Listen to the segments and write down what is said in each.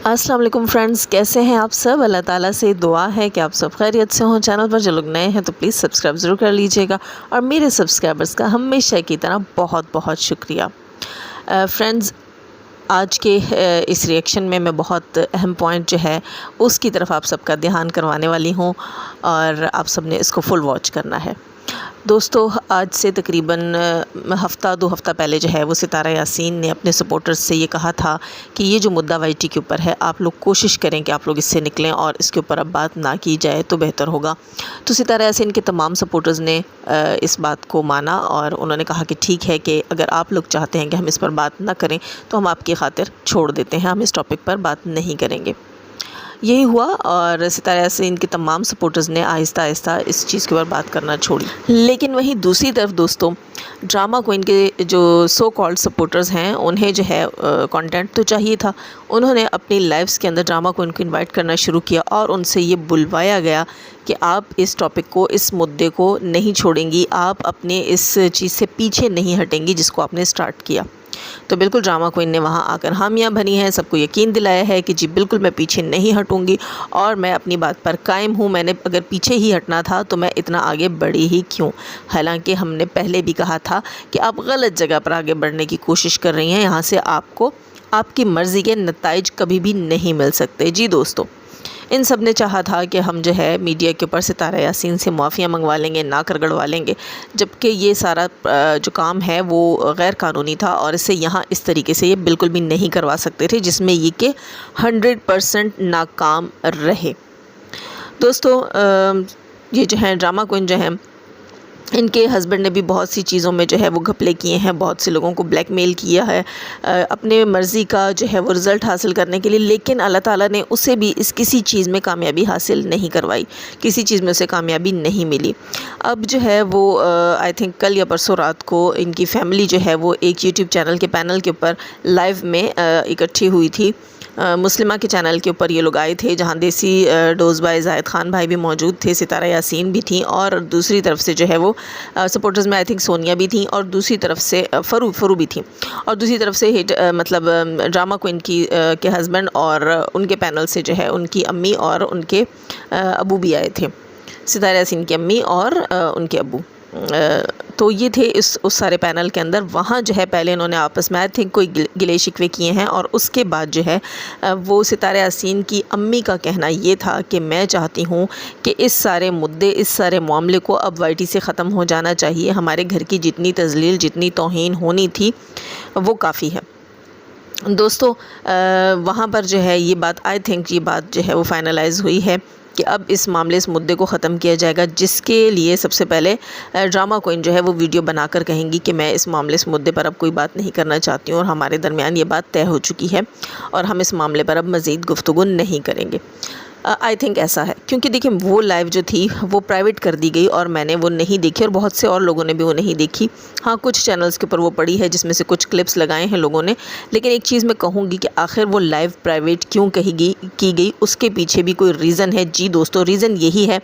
अस्सलाम वालेकुम फ्रेंड्स, कैसे हैं आप सब। अल्लाह ताला से दुआ है कि आप सब खैरियत से हों। चैनल पर जो लोग नए हैं तो प्लीज़ सब्सक्राइब ज़रूर कर लीजिएगा और मेरे सब्सक्राइबर्स का हमेशा की तरह बहुत बहुत शुक्रिया। फ्रेंड्स, आज के इस रिएक्शन में मैं बहुत अहम पॉइंट जो है उसकी तरफ आप सबका ध्यान करवाने वाली हूँ और आप सब ने इसको फुल वॉच करना है। दोस्तों, आज से तकरीबन हफ़्ता 2 हफ़्ता पहले जो है वो सितारा यासीन ने अपने सपोर्टर्स से ये कहा था कि ये जो मुद्दा वाईटी के ऊपर है, आप लोग कोशिश करें कि आप लोग इससे निकलें और इसके ऊपर अब बात ना की जाए तो बेहतर होगा। तो सितारा यासीन के तमाम सपोर्टर्स ने इस बात को माना और उन्होंने कहा कि ठीक है कि अगर आप लोग चाहते हैं कि हम इस पर बात ना करें तो हम आपकी खातिर छोड़ देते हैं, हम इस टॉपिक पर बात नहीं करेंगे। यही हुआ और सितारा यासीन के तमाम सपोर्टर्स ने आहिस्ता आहिस्ता इस चीज़ के ऊपर बात करना छोड़ी। लेकिन वहीं दूसरी तरफ दोस्तों, ड्रामा क्वीन के जो सो कॉल्ड सपोर्टर्स हैं, उन्हें जो है कंटेंट तो चाहिए था। उन्होंने अपनी लाइव्स के अंदर ड्रामा क्वीन को इनवाइट करना शुरू किया और उनसे ये बुलवाया गया कि आप इस टॉपिक को, इस मुद्दे को नहीं छोड़ेंगी, आप अपने इस चीज़ से पीछे नहीं हटेंगी जिसको आपने स्टार्ट किया। तो बिल्कुल ड्रामा क्वीन ने वहाँ आकर हामियाँ भरी हैं, सबको यकीन दिलाया है कि जी बिल्कुल मैं पीछे नहीं हटूँगी और मैं अपनी बात पर कायम हूँ। मैंने अगर पीछे ही हटना था तो मैं इतना आगे बढ़ी ही क्यों। हालांकि हमने पहले भी कहा था कि आप गलत जगह पर आगे बढ़ने की कोशिश कर रही हैं, यहाँ से आपको आपकी मर्ज़ी के नताइज कभी भी नहीं मिल सकते। जी दोस्तों, इन सब ने चाहा था कि हम जो है मीडिया के ऊपर सितारा यासीन से माफ़ियाँ मंगवा लेंगे, नाक रगड़वा लेंगे, जबकि ये सारा जो काम है वो गैर कानूनी था और इसे यहाँ इस तरीके से ये बिल्कुल भी नहीं करवा सकते थे जिसमें ये कि 100% नाकाम रहे। दोस्तों, ये जो है ड्रामा क्वीन जो है, इनके हस्बैंड ने भी बहुत सी चीज़ों में जो है वो घपले किए हैं, बहुत से लोगों को ब्लैकमेल किया है अपने मर्ज़ी का जो है वो रिज़ल्ट हासिल करने के लिए। लेकिन अल्लाह ताला ने उसे भी इस किसी चीज़ में कामयाबी हासिल नहीं करवाई, किसी चीज़ में उसे कामयाबी नहीं मिली। अब जो है वो आई थिंक कल या परसों रात को इनकी फैमिली जो है वो एक यूट्यूब चैनल के पैनल के ऊपर लाइव में इकट्ठी हुई थी। मुस्लिमा के चैनल के ऊपर ये लोग आए थे, जहाँ देसी डोज़ बाय ज़ाहिद ख़ान भाई भी मौजूद थे, सितारा यासीन भी थी और दूसरी तरफ से जो है वो सपोर्टर्स में आई थिंक सोनिया भी थी और दूसरी तरफ से फ़रू भी थी और दूसरी तरफ से मतलब ड्रामा क्वीन की के हस्बैंड और उनके पैनल से जो है उनकी अम्मी और उनके अबू भी आए थे, सितारा यासीन की अम्मी और उनके अबू। तो ये थे उस सारे पैनल के अंदर। वहाँ जो है पहले इन्होंने आपस में आई थिंक कोई गिले शिकवे किए हैं और उसके बाद जो है वो सितारा यासीन की अम्मी का कहना ये था कि मैं चाहती हूँ कि इस सारे मुद्दे, इस सारे मामले को अब वाईटी से ख़त्म हो जाना चाहिए। हमारे घर की जितनी तज़लील, जितनी तौहीन होनी थी वो काफ़ी है। दोस्तों, वहाँ पर जो है ये बात आई थिंक ये बात जो है वो फाइनलाइज़ हुई है कि अब इस मामले, इस मुद्दे को ख़त्म किया जाएगा, जिसके लिए सबसे पहले ड्रामा क्वीन जो है वो वीडियो बनाकर कहेंगी कि मैं इस मामले, इस मुद्दे पर अब कोई बात नहीं करना चाहती हूँ और हमारे दरमियान ये बात तय हो चुकी है और हम इस मामले पर अब मज़ीद गुफ्तगू नहीं करेंगे। आई थिंक ऐसा है, क्योंकि देखिए वो लाइव जो थी वो प्राइवेट कर दी गई और मैंने वो नहीं देखी और बहुत से और लोगों ने भी वो नहीं देखी। हाँ, कुछ चैनल्स के ऊपर वो पड़ी है जिसमें से कुछ क्लिप्स लगाए हैं लोगों ने। लेकिन एक चीज़ मैं कहूँगी कि आखिर वो लाइव प्राइवेट क्यों की गई, उसके पीछे भी कोई रीज़न है। जी दोस्तों, रीज़न यही है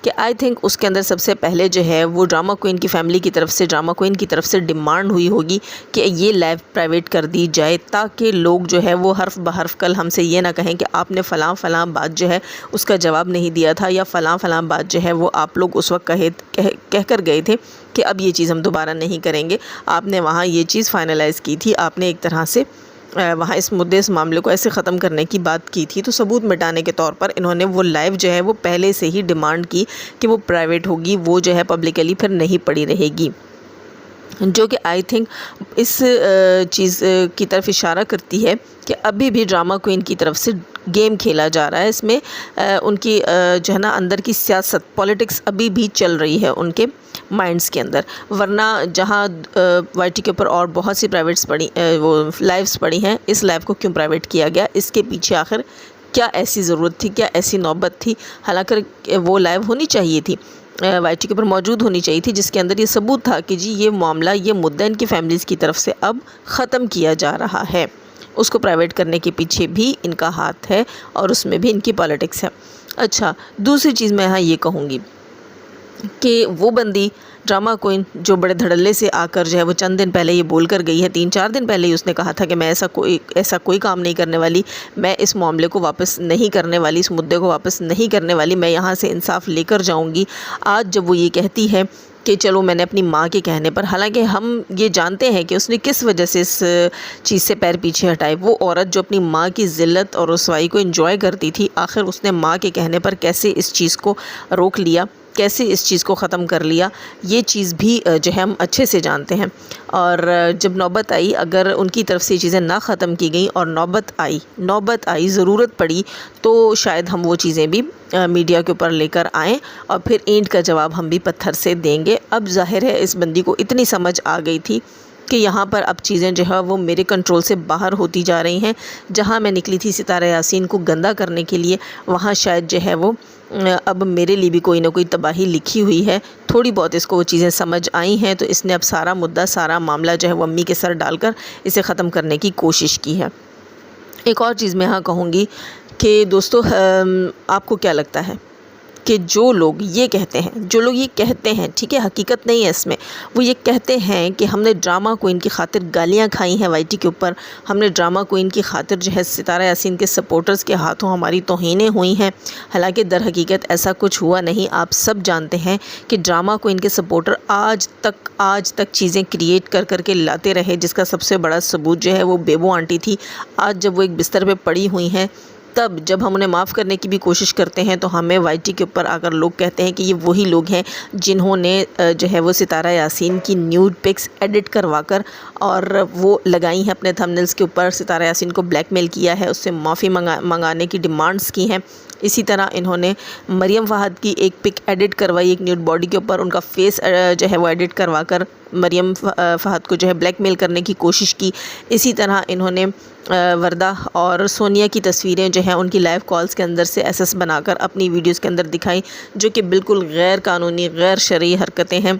कि आई थिंक उसके अंदर सबसे पहले जो है वो ड्रामा क्वीन की फैमिली की तरफ से, ड्रामा क्वीन की तरफ से डिमांड हुई होगी कि ये लाइव प्राइवेट कर दी जाए, ताकि लोग जो है वो हर्फ बहर्फ कल हमसे ये ना कहें कि आपने फ़लाँ फ़लाँ बात जो है उसका जवाब नहीं दिया था या फ़लाँ फ़लाँ बात जो है वो आप लोग उस वक्त कह कर गए थे कि अब ये चीज़ हम दोबारा नहीं करेंगे। आपने वहाँ ये चीज़ फाइनलाइज़ की थी, आपने एक तरह से वहाँ इस मुद्दे, इस मामले को ऐसे ख़त्म करने की बात की थी। तो सबूत मिटाने के तौर पर इन्होंने वो लाइव जो है वो पहले से ही डिमांड की कि वो प्राइवेट होगी, वो जो है पब्लिकली फिर नहीं पड़ी रहेगी, जो कि आई थिंक इस चीज़ की तरफ इशारा करती है कि अभी भी ड्रामा क्वीन की तरफ से गेम खेला जा रहा है। इसमें उनकी जो है ना अंदर की सियासत, पॉलिटिक्स अभी भी चल रही है उनके माइंड्स के अंदर। वरना जहाँ वाईटी के ऊपर और बहुत सी प्राइवेट्स पड़ी, वो लाइव्स पड़ी हैं, इस लाइव को क्यों प्राइवेट किया गया, इसके पीछे आखिर क्या ऐसी ज़रूरत थी, क्या ऐसी नौबत थी। हालांकि वो लाइव होनी चाहिए थी, वाईटी के ऊपर मौजूद होनी चाहिए थी, जिसके अंदर ये सबूत था कि जी ये मामला, ये मुद्दा इनकी फैमिलीज़ की तरफ से अब ख़त्म किया जा रहा है। उसको प्राइवेट करने के पीछे भी इनका हाथ है और उसमें भी इनकी पॉलिटिक्स है। अच्छा, दूसरी चीज़ मैं यहाँ ये कहूँगी कि वो बंदी ड्रामा क्वीन जो बड़े धड़ल्ले से आकर जो है वो चंद दिन पहले ये बोल कर गई है, 3-4 दिन पहले ही उसने कहा था कि मैं ऐसा कोई काम नहीं करने वाली, मैं इस मामले को वापस नहीं करने वाली, इस मुद्दे को वापस नहीं करने वाली, मैं यहाँ से इंसाफ लेकर जाऊँगी। आज जब वो ये कहती है कि चलो मैंने अपनी माँ के कहने पर, हालांकि हम ये जानते हैं कि उसने किस वजह से इस चीज़ से पैर पीछे हटाए। वो औरत जो अपनी माँ की ज़िल्लत और रुसवाई को एंजॉय करती थी, आखिर उसने माँ के कहने पर कैसे इस चीज़ को रोक लिया, कैसे इस चीज़ को ख़त्म कर लिया, ये चीज़ भी जो है हम अच्छे से जानते हैं। और जब नौबत आई, अगर उनकी तरफ से चीज़ें ना ख़त्म की गई और नौबत आई ज़रूरत पड़ी, तो शायद हम वो चीज़ें भी मीडिया के ऊपर लेकर आएँ और फिर ईंट का जवाब हम भी पत्थर से देंगे। अब ज़ाहिर है इस बंदी को इतनी समझ आ गई थी कि यहाँ पर अब चीज़ें जो है वो मेरे कंट्रोल से बाहर होती जा रही हैं। जहाँ मैं निकली थी सितारा यासीन को गंदा करने के लिए, वहाँ शायद जो है वो अब मेरे लिए भी कोई ना कोई तबाही लिखी हुई है। थोड़ी बहुत इसको वो चीज़ें समझ आई हैं, तो इसने अब सारा मुद्दा, सारा मामला जो है वो अम्मी के सर डालकर इसे ख़त्म करने की कोशिश की है। एक और चीज़ मैं यहाँ कहूँगी कि दोस्तों, आपको क्या लगता है कि जो लोग ये कहते हैं, ठीक है, हकीकत नहीं है इसमें, वो ये कहते हैं कि हमने ड्रामा क्वीन की खातिर गालियाँ खाई हैं वाईटी के ऊपर, हमने ड्रामा क्वीन की खातिर जो है सितारा यासीन के सपोर्टर्स के हाथों हमारी तौहीनें हुई हैं। हालांकि दर हकीकत ऐसा कुछ हुआ नहीं। आप सब जानते हैं कि ड्रामा क्वीन के सपोर्टर आज तक चीज़ें क्रिएट कर के लाते रहे, जिसका सबसे बड़ा सबूत जो है वो बेबो आंटी थी। आज जब वो एक बिस्तर पे पड़ी हुई हैं, तब जब हम उन्हें माफ़ करने की भी कोशिश करते हैं, तो हमें वाईटी के ऊपर आकर लोग कहते हैं कि ये वही लोग हैं जिन्होंने जो है वो सितारा यासीन की न्यूड पिक्स एडिट करवाकर और वो लगाई हैं अपने थंबनेल्स के ऊपर, सितारा यासीन को ब्लैकमेल किया है, उससे माफ़ी मंगाने की डिमांड्स की हैं। इसी तरह इन्होंने मरियम फ़हद की एक पिक एडिट करवाई एक न्यूड बॉडी के ऊपर, उनका फेस जो है वो एडिट करवाकर मरियम फ़हद को जो है ब्लैकमेल करने की कोशिश की। इसी तरह इन्होंने वरदा और सोनिया की तस्वीरें जो हैं उनकी लाइव कॉल्स के अंदर से एसएस बनाकर अपनी वीडियोस के अंदर दिखाई, जो कि बिल्कुल गैर कानूनी, गैर शरई हरकतें हैं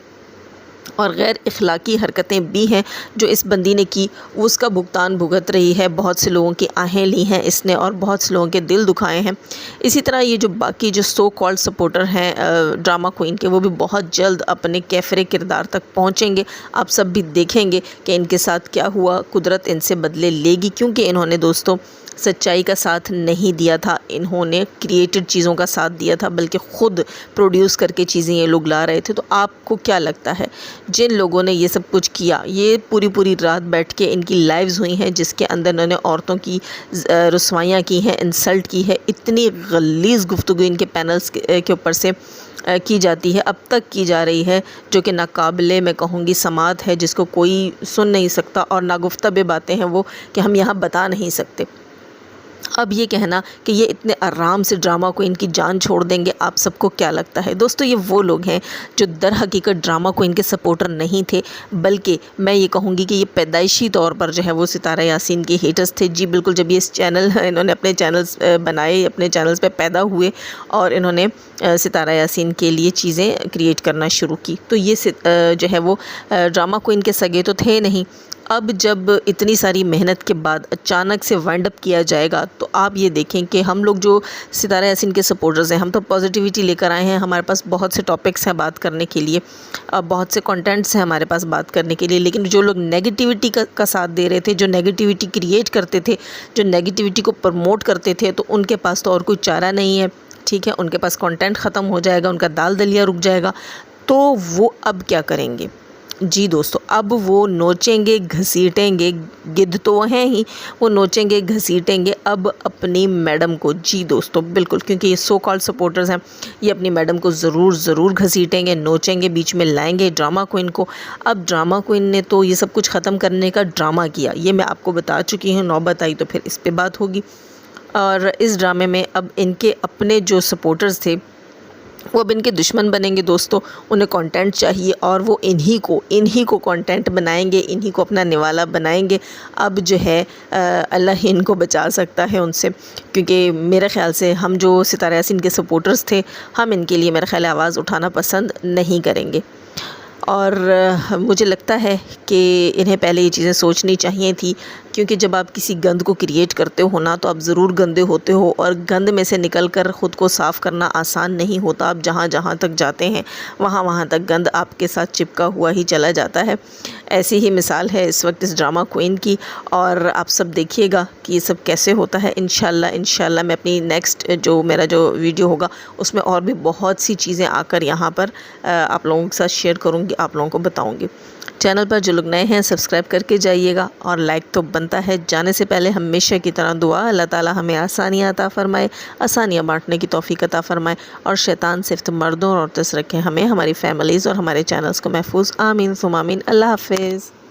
और गैर इखलाकी हरकतें भी हैं जो इस बंदी ने की। उसका भुगतान भुगत रही है। बहुत से लोगों की आहें ली हैं इसने और बहुत से लोगों के दिल दुखाए हैं। इसी तरह ये जो बाकी जो सो कॉल्ड सपोर्टर हैं ड्रामा क्वीन के, वो भी बहुत जल्द अपने कैफरे किरदार तक पहुंचेंगे। आप सब भी देखेंगे कि इनके साथ क्या हुआ। कुदरत इनसे बदले लेगी, क्योंकि इन्होंने दोस्तों सच्चाई का साथ नहीं दिया था, इन्होंने क्रिएटेड चीज़ों का साथ दिया था, बल्कि ख़ुद प्रोड्यूस करके चीज़ें ये लोग ला रहे थे। तो आपको क्या लगता है, जिन लोगों ने ये सब कुछ किया, ये पूरी रात बैठ के इनकी लाइव्स हुई हैं जिसके अंदर इन्होंने औरतों की रुसवाइयाँ की हैं, इंसल्ट की है, इतनी गलीज़ गुफ्तगू इनके पैनल्स के ऊपर से की जाती है, अब तक की जा रही है, जो कि नाकाबिले मैं कहूँगी समात है, जिसको कोई सुन नहीं सकता और नागुफ्ता बातें हैं वो कि हम यहाँ बता नहीं सकते। अब ये कहना कि ये इतने आराम से ड्रामा क्वीन की जान छोड़ देंगे, आप सबको क्या लगता है? दोस्तों, ये वो लोग हैं जो दर हकीकत ड्रामा क्वीन के सपोर्टर नहीं थे, बल्कि मैं ये कहूँगी कि ये पैदाइशी तौर पर जो है वो सितारा यासीन के हेटर्स थे। जी बिल्कुल, जब ये इन्होंने अपने चैनल्स बनाए, अपने चैनल्स पे पैदा हुए और इन्होंने सितारा यासीन के लिए चीज़ें क्रिएट करना शुरू की, तो ये जो है वो ड्रामा क्वीन के सगे तो थे नहीं। अब जब इतनी सारी मेहनत के बाद अचानक से वाइंड अप किया जाएगा, तो आप ये देखें कि हम लोग जो सितारा यासीन के सपोर्टर्स हैं, हम तो पॉजिटिविटी लेकर आए हैं, हमारे पास बहुत से टॉपिक्स हैं बात करने के लिए, बहुत से कंटेंट्स हैं हमारे पास बात करने के लिए, लेकिन जो लोग नेगेटिविटी का साथ दे रहे थे, जो नेगेटिविटी क्रिएट करते थे, जो नेगेटिविटी को प्रमोट करते थे, तो उनके पास तो और कोई चारा नहीं है। ठीक है, उनके पास कंटेंट ख़त्म हो जाएगा, उनका दाल दलिया रुक जाएगा, तो वो अब क्या करेंगे? जी दोस्तों, अब वो नोचेंगे, घसीटेंगे, गिद्ध तो हैं ही, वो नोचेंगे, घसीटेंगे अब अपनी मैडम को। जी दोस्तों, बिल्कुल, क्योंकि ये सो कॉल्ड सपोर्टर्स हैं, ये अपनी मैडम को ज़रूर घसीटेंगे, नोचेंगे, बीच में लाएंगे ड्रामा क्वीन को। अब ड्रामा क्वीन ने तो ये सब कुछ ख़त्म करने का ड्रामा किया, ये मैं आपको बता चुकी हूँ, नौबत आई तो फिर इस पर बात होगी। और इस ड्रामे में अब इनके अपने जो सपोर्टर्स थे वो अब इनके दुश्मन बनेंगे दोस्तों। उन्हें कंटेंट चाहिए और वो इन्हीं को कंटेंट बनाएंगे, इन्हीं को अपना निवाला बनाएंगे। अब जो है अल्लाह ही इनको बचा सकता है उनसे, क्योंकि मेरे ख़्याल से हम जो सितारा यासीन के सपोर्टर्स थे, हम इनके लिए मेरे ख़्याल आवाज़ उठाना पसंद नहीं करेंगे। और मुझे लगता है कि इन्हें पहले ये चीज़ें सोचनी चाहिए थी, क्योंकि जब आप किसी गंद को क्रिएट करते हो ना, तो आप ज़रूर गंदे होते हो और गंद में से निकल कर ख़ुद को साफ़ करना आसान नहीं होता। आप जहाँ जहाँ तक जाते हैं वहाँ तक गंद आपके साथ चिपका हुआ ही चला जाता है। ऐसी ही मिसाल है इस वक्त इस ड्रामा क्वीन की, और आप सब देखिएगा कि ये सब कैसे होता है। इंशाल्लाह मैं अपनी नेक्स्ट मेरा जो वीडियो होगा उसमें और भी बहुत सी चीज़ें आकर यहाँ पर आप लोगों के साथ शेयर करूँगी, आप लोगों को बताऊँगी। चैनल पर जो लोग नए हैं सब्सक्राइब करके जाइएगा, और लाइक तो बनता है। जाने से पहले हमेशा की तरह दुआ, अल्लाह ताला हमें आसानियाँ अता फ़रमाए, आसानियाँ बांटने की तौफ़ीक अता फ़रमाए, और शैतान सिर्फ मर्दों और औरतों से रखें हमें, हमारी फैमिलीज़ और हमारे चैनल्स को महफूज। आमीन सुम आमीन। अल्लाह हाफ़िज़।